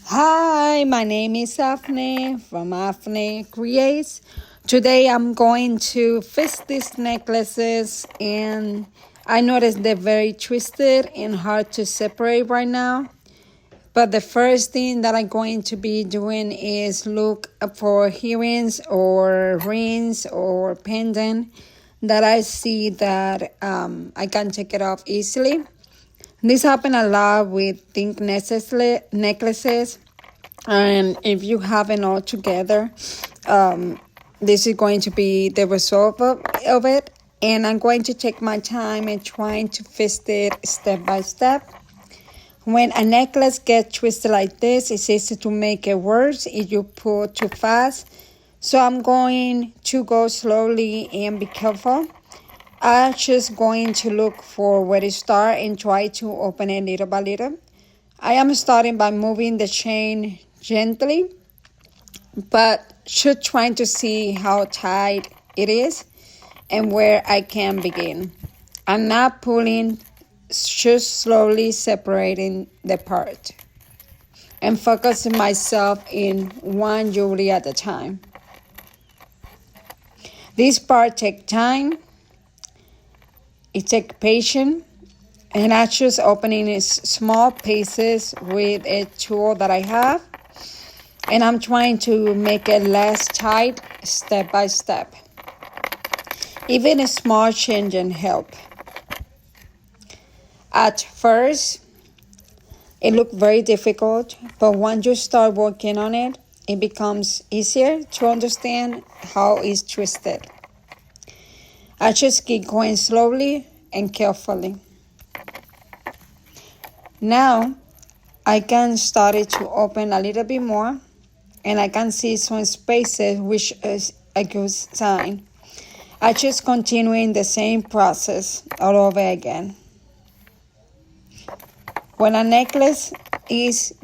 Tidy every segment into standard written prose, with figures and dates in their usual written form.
Hi, my name is Afne from Afne Creates. Today I'm going to fix these necklaces, and I noticed they're very twisted and hard to separate right now. But the first thing that I'm going to be doing is look for earrings or rings or pendant that I see that I can take it off easily. This happens a lot with think necklaces, and if you have it all together, this is going to be the result of it. And I'm going to take my time and trying to fix it step by step. When a necklace gets twisted like this, it's easy to make it worse if you pull too fast. So I'm going to go slowly and be careful. I'm just going to look for where to start and try to open it little by little. I am starting by moving the chain gently, but should trying to see how tight it is and where I can begin. I'm not pulling, just slowly separating the part and focusing myself in one jewelry at a time. This part takes time, it takes patience, and I just opening small pieces with a tool that I have. And I'm trying to make it less tight step by step. Even a small change can help. At first, it looked very difficult, but once you start working on it, it becomes easier to understand how it's twisted. I just keep going slowly and carefully. Now, I can start it to open a little bit more, and I can see some spaces, which is a good sign. I just continuing the same process all over again. When a necklace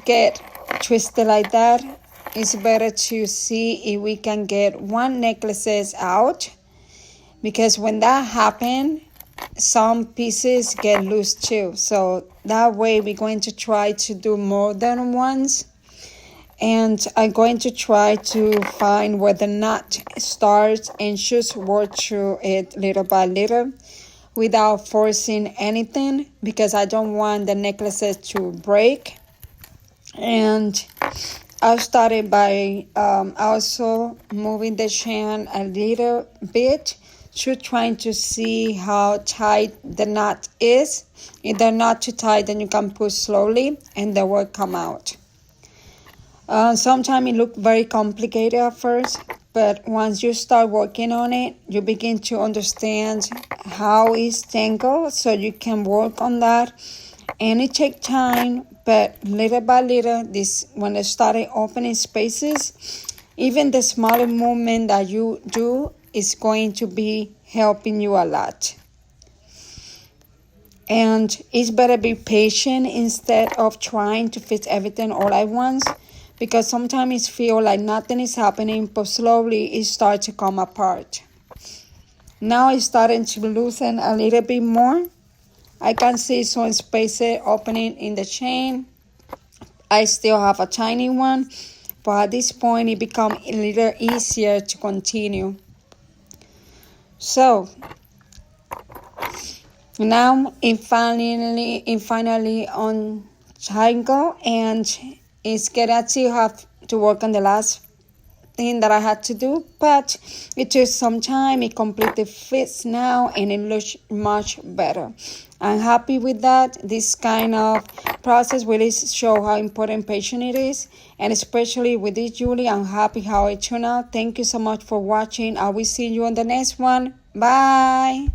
get twisted like that, it's better to see if we can get one necklaces out, because when that happens, some pieces get loose too. So that way we're going to try to do more than once. And I'm going to try to find where the knot starts and just work through it little by little without forcing anything, because I don't want the necklaces to break. And I started by also moving the chain a little bit, to trying to see how tight the knot is. If they're not too tight, then you can push slowly and they will come out. Sometimes it looks very complicated at first, but once you start working on it, you begin to understand how it's tangled, so you can work on that. And it takes time, but little by little, when they started opening spaces, even the smaller movement that you do is going to be helping you a lot. And it's better be patient instead of trying to fix everything all at once, because sometimes it feels like nothing is happening, but slowly it starts to come apart. Now it's starting to loosen a little bit more. I can see some spaces opening in the chain. I still have a tiny one, but at this point it becomes a little easier to continue. So now it finally untangled, and it's good. I still have to work on the last thing that I had to do, but it took some time. It completely fits now, and it looks much better. I'm happy with that. This kind of process really show how important patience it is, and especially with this jewelry, I'm happy how it turned out. Thank you so much for watching. I will see you on the next one. Bye.